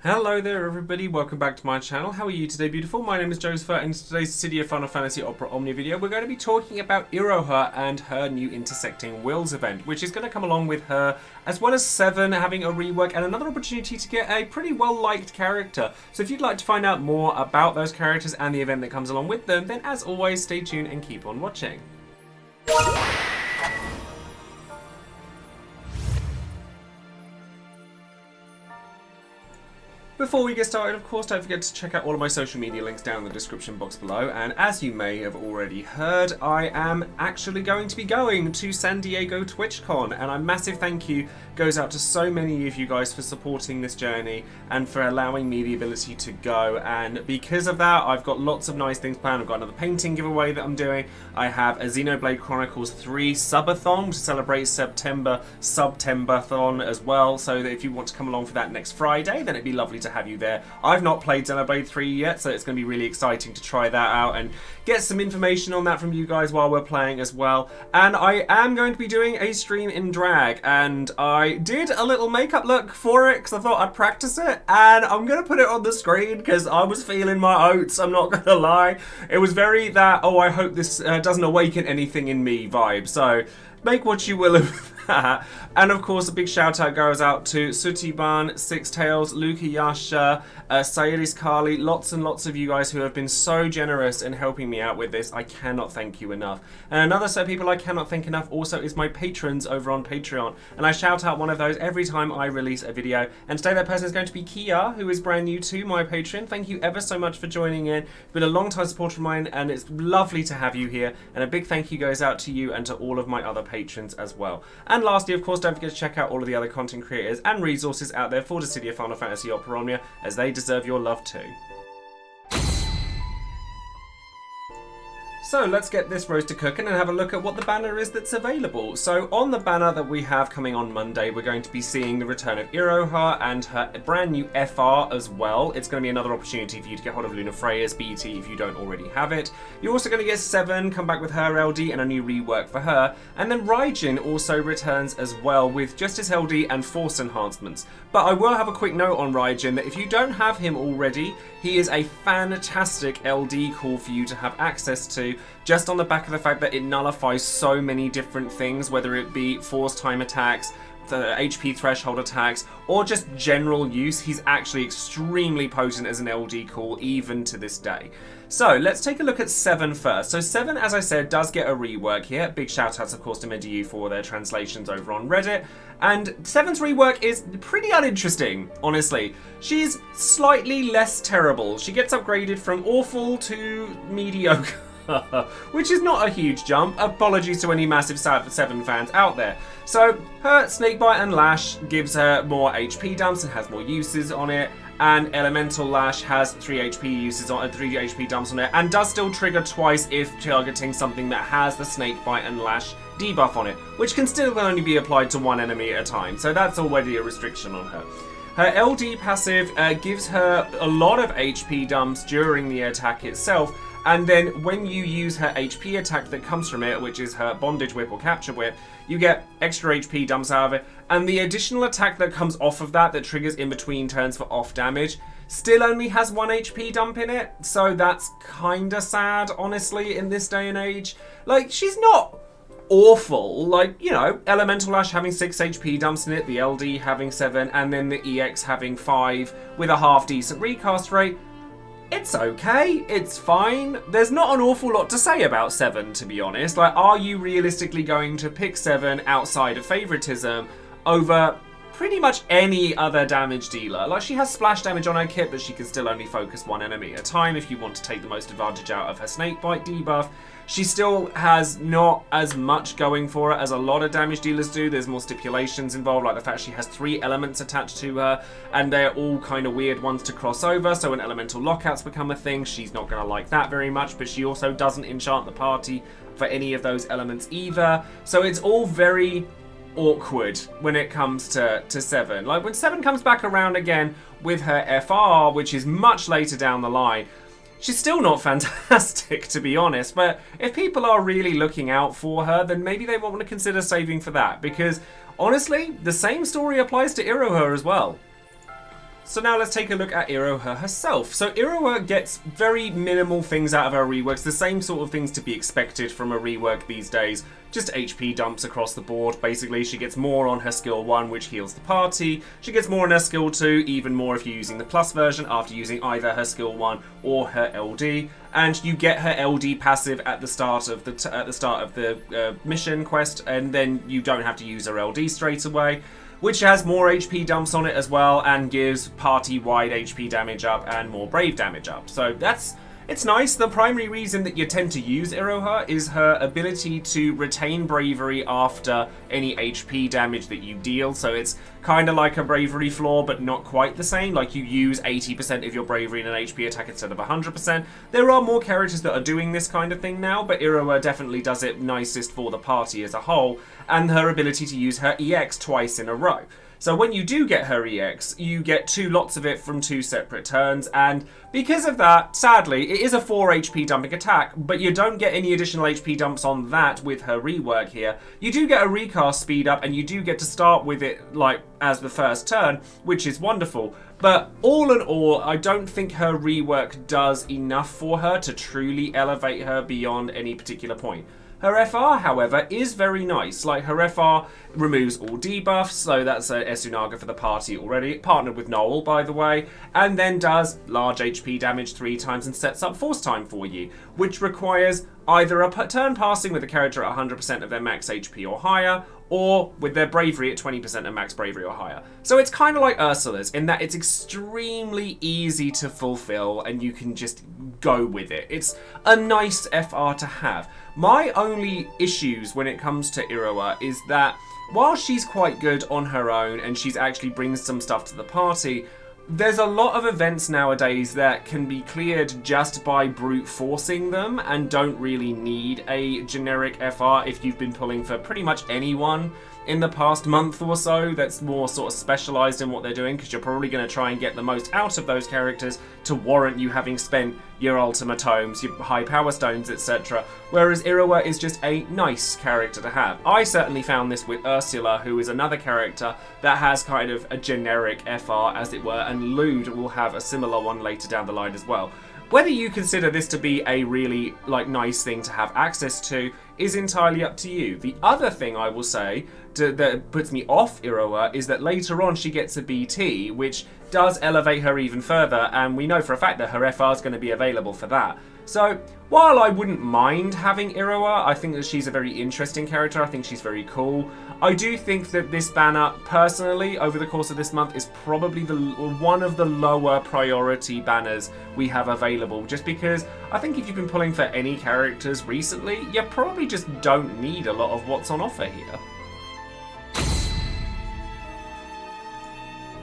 Hello there everybody, welcome back to my channel. How are you today, beautiful? My name is Joesephyr, and in today's Dissidia Final Fantasy Opera Omnia video, we're going to be talking about Iroha and her new Intersecting Wills event, which is going to come along with her, as well as Seven having a rework and another opportunity to get a pretty well-liked character. So if you'd like to find out more about those characters and the event that comes along with them, then as always, stay tuned and keep on watching. Before we get started, of course, don't forget to check out all of my social media links down in the description box below. And as you may have already heard, I am actually going to be going to San Diego TwitchCon. And a massive thank you goes out to so many of you guys for supporting this journey and for allowing me the ability to go. And because of that, I've got lots of nice things planned. I've got another painting giveaway that I'm doing. I have a Xenoblade Chronicles 3 subathon to celebrate September Subtember-thon as well. So that if you want to come along for that next Friday, then it'd be lovely to have you there. I've not played Xenoblade 3 yet, so it's going to be really exciting to try that out and get some information on that from you guys while we're playing as well. And I am going to be doing a stream in drag, and I did a little makeup look for it because I thought I'd practice it, and I'm going to put it on the screen because I was feeling my oats, I'm not going to lie. It was very that, oh, I hope this doesn't awaken anything in me vibe, so make what you will of that. And of course, a big shout out goes out to Sutiban, Six Tails, Luka Yasha, Sayedis Kali, lots and lots of you guys who have been so generous in helping me out with this. I cannot thank you enough. And another set of people I cannot thank enough also is my patrons over on Patreon. And I shout out one of those every time I release a video. And today that person is going to be Kia, who is brand new to my Patreon. Thank you ever so much for joining in. You've been a long time supporter of mine, and it's lovely to have you here. And a big thank you goes out to you and to all of my other patrons as well. And lastly, of course, don't forget to check out all of the other content creators and resources out there for Dissidia Final Fantasy Opera Omnia, as they deserve your love too. So let's get this roast to cooking and have a look at what the banner is that's available. So on the banner that we have coming on Monday, we're going to be seeing the return of Iroha and her brand new FR as well. It's going to be another opportunity for you to get hold of Luna Freya's BT if you don't already have it. You're also going to get Seven come back with her LD and a new rework for her. And then Raijin also returns as well with just his LD and Force enhancements. But I will have a quick note on Raijin that if you don't have him already, he is a fantastic LD call for you to have access to, just on the back of the fact that it nullifies so many different things, whether it be force time attacks, the HP threshold attacks, or just general use. He's actually extremely potent as an LD call even to this day. So let's take a look at Seven first. So Seven, as I said, does get a rework here. Big shout outs of course to Mediu for their translations over on Reddit. And Seven's rework is pretty uninteresting, honestly. She's slightly less terrible. She gets upgraded from awful to mediocre. Which is not a huge jump. Apologies to any massive Seven fans out there. So her Snakebite and Lash gives her more HP dumps and has more uses on it. And Elemental Lash has 3 HP dumps on it, and does still trigger twice if targeting something that has the Snakebite and Lash debuff on it, which can still only be applied to one enemy at a time. So that's already a restriction on her. Her LD passive gives her a lot of HP dumps during the attack itself. And then when you use her HP attack that comes from it, which is her Bondage Whip or Capture Whip, you get extra HP dumps out of it. And the additional attack that comes off of that triggers in between turns for off damage, still only has 1 HP dump in it. So that's kinda sad, honestly, in this day and age. Like, she's not awful. Like, you know, Elemental Lash having 6 HP dumps in it, the LD having 7, and then the EX having 5 with a half decent recast rate. It's okay, it's fine. There's not an awful lot to say about Seven, to be honest. Like, are you realistically going to pick Seven outside of favoritism over pretty much any other damage dealer? Like, she has splash damage on her kit, but she can still only focus one enemy at a time if you want to take the most advantage out of her Snakebite debuff. She still has not as much going for her as a lot of damage dealers do. There's more stipulations involved, like the fact she has 3 elements attached to her, and they're all kind of weird ones to cross over, so when elemental lockouts become a thing, she's not going to like that very much, but she also doesn't enchant the party for any of those elements either. So it's all very awkward when it comes to Seven. Like, when Seven comes back around again with her FR, which is much later down the line, she's still not fantastic, to be honest, but if people are really looking out for her, then maybe they want to consider saving for that, because honestly, the same story applies to Iroha as well. So now let's take a look at Iroha herself. So Iroha gets very minimal things out of her reworks, the same sort of things to be expected from a rework these days. Just HP dumps across the board. Basically, she gets more on her skill 1, which heals the party. She gets more on her skill 2, even more if you're using the plus version after using either her skill 1 or her LD. And you get her LD passive at the start of the mission quest, and then you don't have to use her LD straight away, which has more HP dumps on it as well and gives party-wide HP damage up and more brave damage up. So it's nice. The primary reason that you tend to use Iroha is her ability to retain bravery after any HP damage that you deal. So it's kind of like a bravery flaw, but not quite the same. Like you use 80% of your bravery in an HP attack instead of 100%. There are more characters that are doing this kind of thing now, but Iroha definitely does it nicest for the party as a whole, and her ability to use her EX twice in a row. So when you do get her EX, you get 2 lots of it from 2 separate turns, and because of that, sadly, it is a 4 HP dumping attack, but you don't get any additional HP dumps on that with her rework here. You do get a recast speed up, and you do get to start with it, like, as the first turn, which is wonderful. But all in all, I don't think her rework does enough for her to truly elevate her beyond any particular point. Her FR, however, is very nice. Like, her FR removes all debuffs, so that's a Esunaga for the party already, partnered with Noel, by the way, and then does large HP damage 3 times and sets up force time for you, which requires either a turn passing with a character at 100% of their max HP or higher, or with their bravery at 20% of max bravery or higher. So it's kind of like Ursula's in that it's extremely easy to fulfill and you can just go with it. It's a nice FR to have. My only issues when it comes to Iroha is that while she's quite good on her own and she's actually brings some stuff to the party, there's a lot of events nowadays that can be cleared just by brute forcing them and don't really need a generic FR if you've been pulling for pretty much anyone in the past month or so that's more sort of specialised in what they're doing, because you're probably going to try and get the most out of those characters to warrant you having spent your ultimatomes, your high power stones, etc. Whereas Iroha is just a nice character to have. I certainly found this with Ursula, who is another character that has kind of a generic FR, as it were, and Lude will have a similar one later down the line as well. Whether you consider this to be a really nice thing to have access to is entirely up to you. The other thing I will say that puts me off Iroha is that later on she gets a BT, which does elevate her even further, and we know for a fact that her FR is going to be available for that. So while I wouldn't mind having Iroha, I think that she's a very interesting character. I think she's very cool. I do think that this banner, personally, over the course of this month, is probably one of the lower priority banners we have available, just because I think if you've been pulling for any characters recently, you probably just don't need a lot of what's on offer here.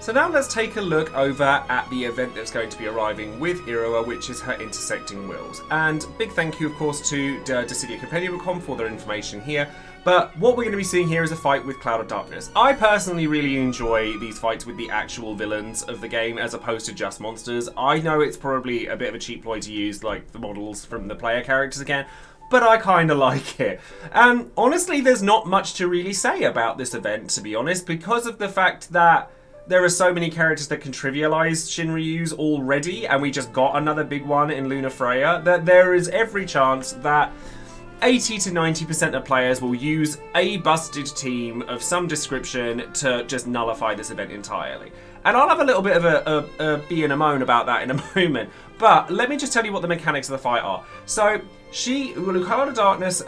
So now let's take a look over at the event that's going to be arriving with Iroha, which is her Intersecting Wills. And big thank you, of course, to Dissidia.com for their information here. But what we're going to be seeing here is a fight with Cloud of Darkness. I personally really enjoy these fights with the actual villains of the game as opposed to just monsters. I know it's probably a bit of a cheap ploy to use like the models from the player characters again, but I kind of like it. And honestly, there's not much to really say about this event, to be honest, because of the fact that there are so many characters that can trivialize Shinryu's already, and we just got another big one in Luna Freya, that there is every chance that 80 to 90% of players will use a busted team of some description to just nullify this event entirely. And I'll have a little bit of a bee and a moan about that in a moment, but let me just tell you what the mechanics of the fight are. So, Cloud of Darkness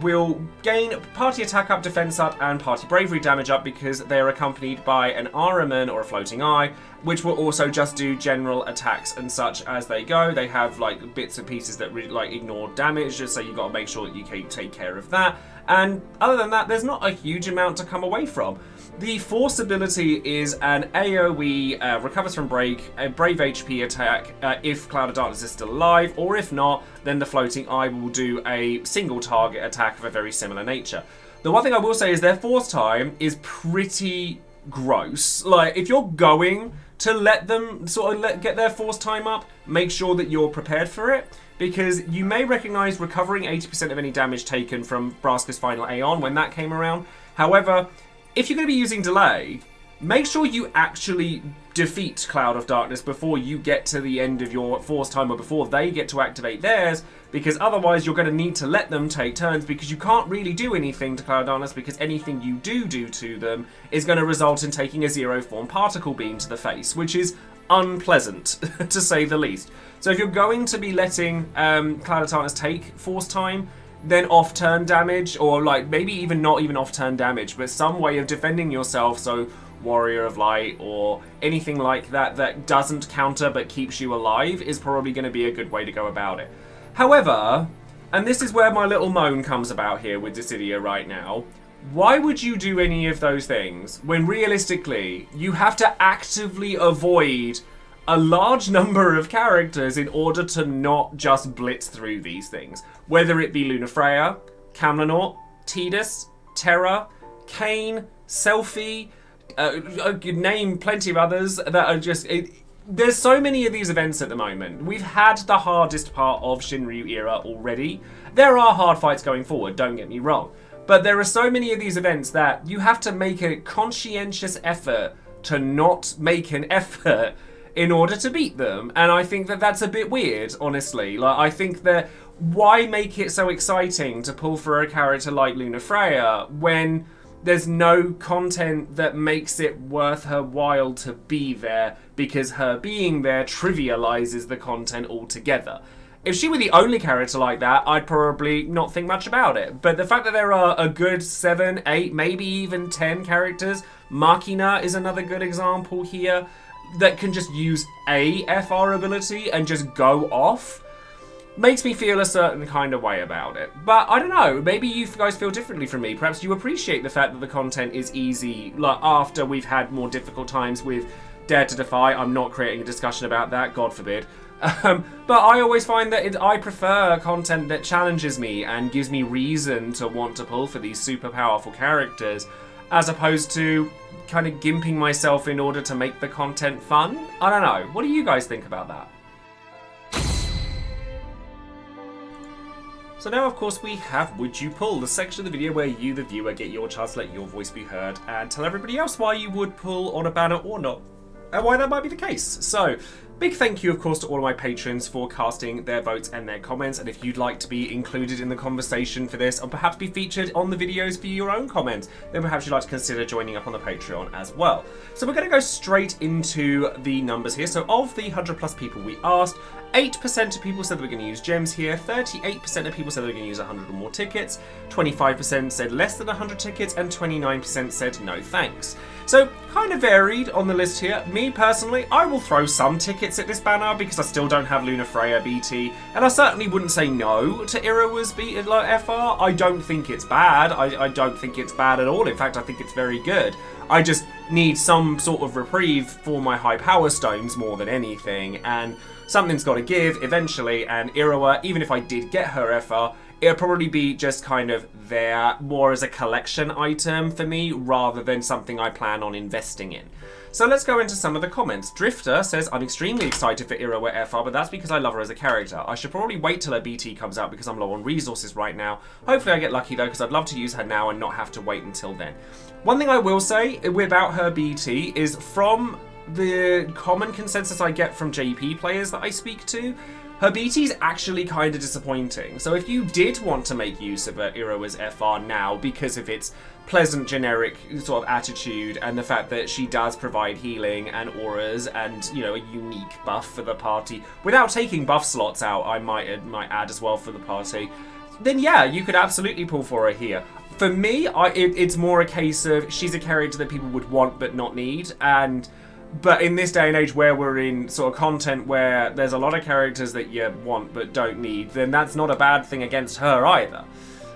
will gain party attack up, defense up, and party bravery damage up because they are accompanied by an Ahriman or a floating eye, which will also just do general attacks and such as they go. They have like bits and pieces that ignore damage, just so you've got to make sure that you can take care of that. And other than that, there's not a huge amount to come away from. The Force ability is an AoE, recovers from break, a brave HP attack if Cloud of Darkness is still alive, or if not, then the Floating Eye will do a single target attack of a very similar nature. The one thing I will say is their force time is pretty gross. Like, if you're going to let them get their force time up, make sure that you're prepared for it, because you may recognize recovering 80% of any damage taken from Braska's final Aeon when that came around. However, if you're going to be using delay, make sure you actually defeat Cloud of Darkness before you get to the end of your force time or before they get to activate theirs, because otherwise you're going to need to let them take turns, because you can't really do anything to Cloud of Darkness, because anything you do to them is going to result in taking a zero form particle beam to the face, which is unpleasant to say the least. So if you're going to be letting Cloud of Darkness take force time, then off-turn damage, or like maybe even not even off-turn damage, but some way of defending yourself, so Warrior of Light or anything like that that doesn't counter but keeps you alive, is probably going to be a good way to go about it. However, and this is where my little moan comes about here with Dissidia right now, why would you do any of those things when realistically you have to actively avoid a large number of characters in order to not just blitz through these things? Whether it be Lunafreya, Camlanort, Tidus, Terra, Kayn, Selphie, I could name plenty of others that are just... there's so many of these events at the moment. We've had the hardest part of Shinryu era already. There are hard fights going forward, don't get me wrong. But there are so many of these events that you have to make a conscientious effort to not make an effort in order to beat them. And I think that that's a bit weird, honestly. Like, I think that why make it so exciting to pull for a character like Lunafreya when there's no content that makes it worth her while to be there, because her being there trivializes the content altogether. If she were the only character like that, I'd probably not think much about it. But the fact that there are a good 7, 8, maybe even 10 characters, Machina is another good example here, that can just use a FR ability and just go off, makes me feel a certain kind of way about it. But I don't know, maybe you guys feel differently from me. Perhaps you appreciate the fact that the content is easy, like after we've had more difficult times with Dare to Defy. I'm not creating a discussion about that, God forbid. But I always find that I prefer content that challenges me and gives me reason to want to pull for these super powerful characters, as opposed to kind of gimping myself in order to make the content fun. I don't know. What do you guys think about that? So now, of course, we have Would You Pull, the section of the video where you, the viewer, get your chance to let your voice be heard and tell everybody else why you would pull on a banner or not, and why that might be the case. So, big thank you, of course, to all of my patrons for casting their votes and their comments, and if you'd like to be included in the conversation for this, or perhaps be featured on the videos for your own comments, then perhaps you'd like to consider joining up on the Patreon as well. So we're going to go straight into the numbers here. So of the 100 plus people we asked, 8% of people said that we're going to use gems here, 38% of people said they're going to use 100 or more tickets, 25% said less than 100 tickets, and 29% said no thanks. So, kind of varied on the list here. Me, personally, I will throw some tickets at this banner because I still don't have Lunafreya BT, and I certainly wouldn't say no to Iroha's FR. I don't think it's bad. I don't think it's bad at all. In fact, I think it's very good. I just need some sort of reprieve for my high power stones more than anything, and something's got to give eventually, and Iroha, even if I did get her FR, it'll probably be just kind of there more as a collection item for me rather than something I plan on investing in. So let's go into some of the comments. Drifter says, I'm extremely excited for Iroha FR, but that's because I love her as a character. I should probably wait till her BT comes out because I'm low on resources right now. Hopefully I get lucky though, because I'd love to use her now and not have to wait until then. One thing I will say about her BT is, from the common consensus I get from JP players that I speak to, her BT is actually kind of disappointing. So if you did want to make use of Iroha's FR now because of its pleasant generic sort of attitude and the fact that she does provide healing and auras and, you know, a unique buff for the party, without taking buff slots out, I might add as well for the party, then yeah, you could absolutely pull for her here. For me, it's more a case of she's a character that people would want but not need, but in this day and age where we're in sort of content where there's a lot of characters that you want but don't need, then that's not a bad thing against her either.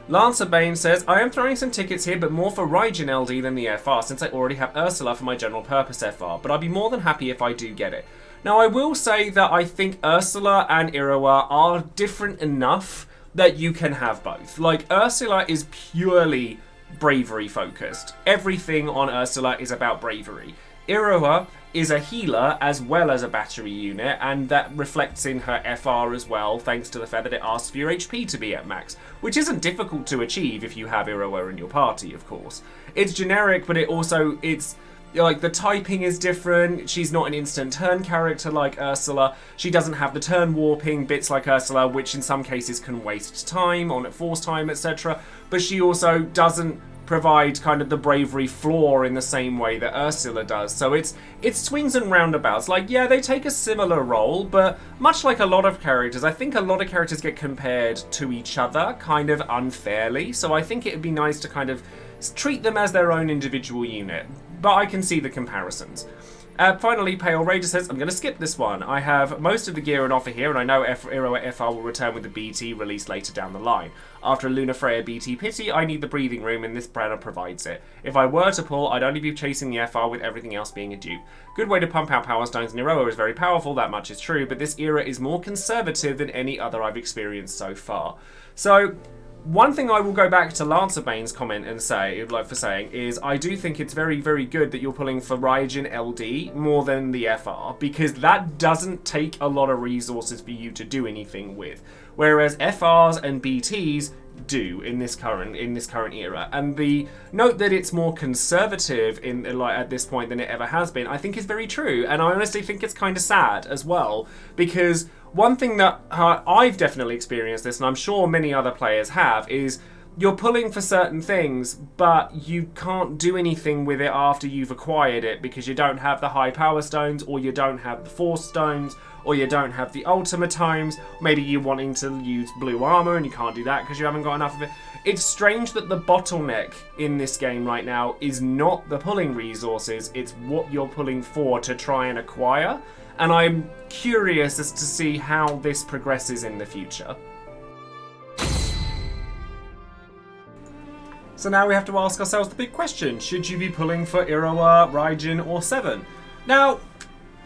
Lancer Bane says, I am throwing some tickets here, but more for Raijin LD than the FR, since I already have Ursula for my general purpose FR, but I'd be more than happy if I do get it. Now, I will say that I think Ursula and Iroha are different enough that you can have both. Like, Ursula is purely bravery focused. Everything on Ursula is about bravery. Iroha is a healer as well as a battery unit, and that reflects in her FR as well, thanks to the fact that it asks for your HP to be at max, which isn't difficult to achieve if you have Iroha in your party, of course. It's generic, but it's like the typing is different. She's not an instant turn character like Ursula. She doesn't have the turn warping bits like Ursula, which in some cases can waste time on force time, etc. But she also doesn't provide kind of the bravery floor in the same way that Ursula does. So it's swings and roundabouts. Like, yeah, they take a similar role, but much like a lot of characters, I think a lot of characters get compared to each other kind of unfairly. So I think it'd be nice to kind of treat them as their own individual unit. But I can see the comparisons. Finally, Pale Rager says, I'm going to skip this one. I have most of the gear on offer here, and I know Iroha FR will return with the BT released later down the line. After a Luna Freya BT pity, I need the breathing room, and this banner provides it. If I were to pull, I'd only be chasing the FR with everything else being a dupe. Good way to pump out Power Stones, and Iroha is very powerful, that much is true, but this era is more conservative than any other I've experienced so far. So, one thing I will go back to Lancerbane's comment and say, like for saying, is I do think it's very, very good that you're pulling for Raijin LD more than the FR, because that doesn't take a lot of resources for you to do anything with. Whereas FRs and BTs do in this current era. And the note that it's more conservative at this point than it ever has been, I think is very true. And I honestly think it's kind of sad as well, because one thing that I've definitely experienced this, and I'm sure many other players have, is you're pulling for certain things, but you can't do anything with it after you've acquired it because you don't have the high power stones, or you don't have the force stones, or you don't have the ultimatomes. Maybe you're wanting to use blue armor and you can't do that because you haven't got enough of it. It's strange that the bottleneck in this game right now is not the pulling resources, it's what you're pulling for to try and acquire. And I'm curious as to see how this progresses in the future. So now we have to ask ourselves the big question. Should you be pulling for Iroha, Raijin, or Seven? Now,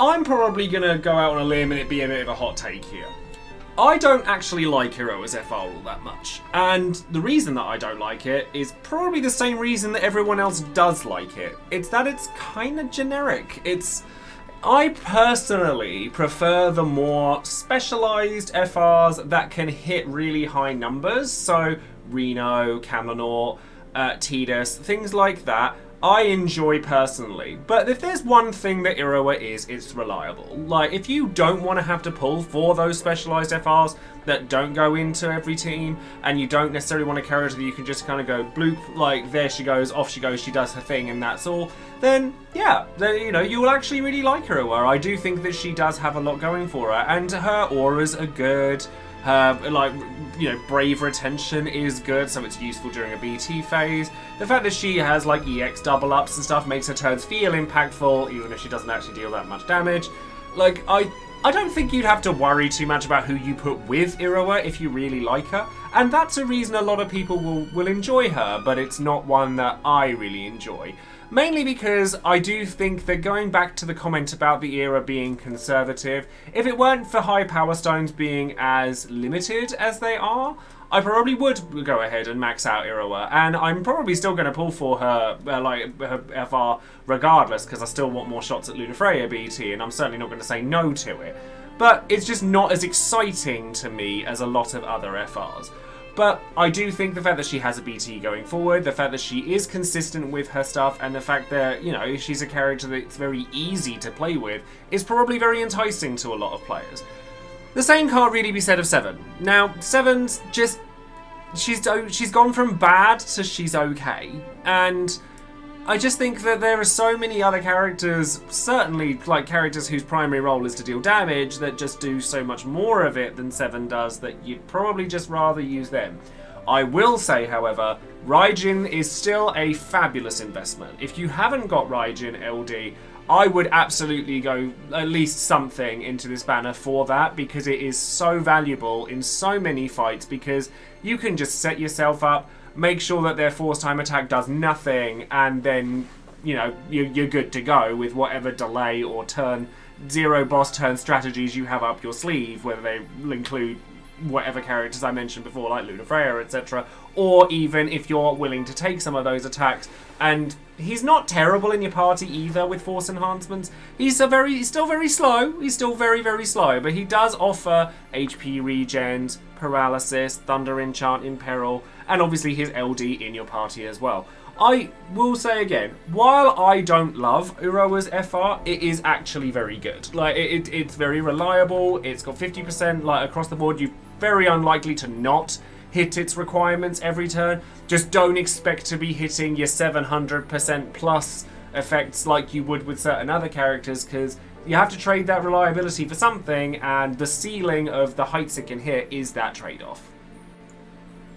I'm probably going to go out on a limb and it be a bit of a hot take here. I don't actually like Iroha's FR all that much. And the reason that I don't like it is probably the same reason that everyone else does like it. It's that it's kind of generic. I personally prefer the more specialised FRs that can hit really high numbers. So Reno, Camelot, Tidus, things like that. I enjoy personally. But if there's one thing that Iroha is, it's reliable. Like, if you don't want to have to pull for those specialised FRs that don't go into every team, and you don't necessarily want a character that you can just kind of go bloop, like, there she goes, off she goes, she does her thing, and that's all, then, yeah, you will actually really like Iroha. I do think that she does have a lot going for her, and her auras are good. Her, brave retention is good, so it's useful during a BT phase. The fact that she has, EX double ups and stuff makes her turns feel impactful, even if she doesn't actually deal that much damage. I don't think you'd have to worry too much about who you put with Iroha if you really like her, and that's a reason a lot of people will enjoy her, but it's not one that I really enjoy. Mainly because I do think that, going back to the comment about the era being conservative, if it weren't for high power stones being as limited as they are, I probably would go ahead and max out Iroha, and I'm probably still going to pull for her, her FR regardless, because I still want more shots at Luna Freya BT, and I'm certainly not going to say no to it. But it's just not as exciting to me as a lot of other FRs. But I do think the fact that she has a BT going forward, the fact that she is consistent with her stuff, and the fact that, she's a character that's very easy to play with, is probably very enticing to a lot of players. The same can't really be said of Seven. Now, Seven's just... She's gone from bad to she's okay. And I just think that there are so many other characters, certainly characters whose primary role is to deal damage, that just do so much more of it than Seven does, that you'd probably just rather use them. I will say, however, Raijin is still a fabulous investment. If you haven't got Raijin LD, I would absolutely go at least something into this banner for that, because it is so valuable in so many fights, because you can just set yourself up, make sure that their force time attack does nothing, and then, you're good to go with whatever delay or zero boss turn strategies you have up your sleeve, whether they include whatever characters I mentioned before, like Luna Freya, etc. Or even if you're willing to take some of those attacks. And he's not terrible in your party either with force enhancements. He's still very slow. He's still very, very slow. But he does offer HP regens, paralysis, thunder enchant, imperil, and obviously his LD in your party as well. I will say again, while I don't love Iroha's FR, it is actually very good. Like, it's very reliable, it's got 50% like across the board. You're very unlikely to not hit its requirements every turn. Just don't expect to be hitting your 700% plus effects like you would with certain other characters, because you have to trade that reliability for something, and the ceiling of the heights it can hit is that trade-off.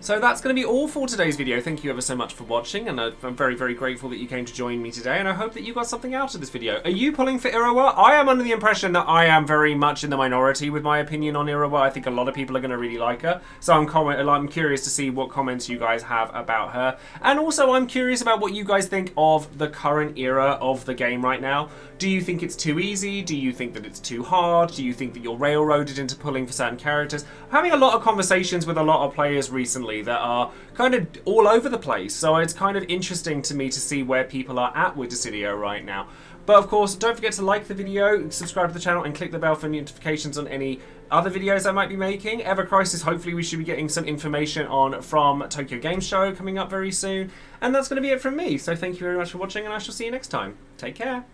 So that's going to be all for today's video. Thank you ever so much for watching, and I'm very, very grateful that you came to join me today, and I hope that you got something out of this video. Are you pulling for Iroha? I am under the impression that I am very much in the minority with my opinion on Iroha. I think a lot of people are going to really like her, so I'm curious to see what comments you guys have about her. And also, I'm curious about what you guys think of the current era of the game right now. Do you think it's too easy? Do you think that it's too hard? Do you think that you're railroaded into pulling for certain characters? I'm having a lot of conversations with a lot of players recently that are kind of all over the place, so it's kind of interesting to me to see where people are at with Dissidia right now. But of course, don't forget to like the video, subscribe to the channel, and click the bell for notifications on any other videos I might be making. Ever Crisis, hopefully we should be getting some information on from Tokyo Game Show coming up very soon. And that's going to be it from me, so thank you very much for watching, and I shall see you next time. Take care.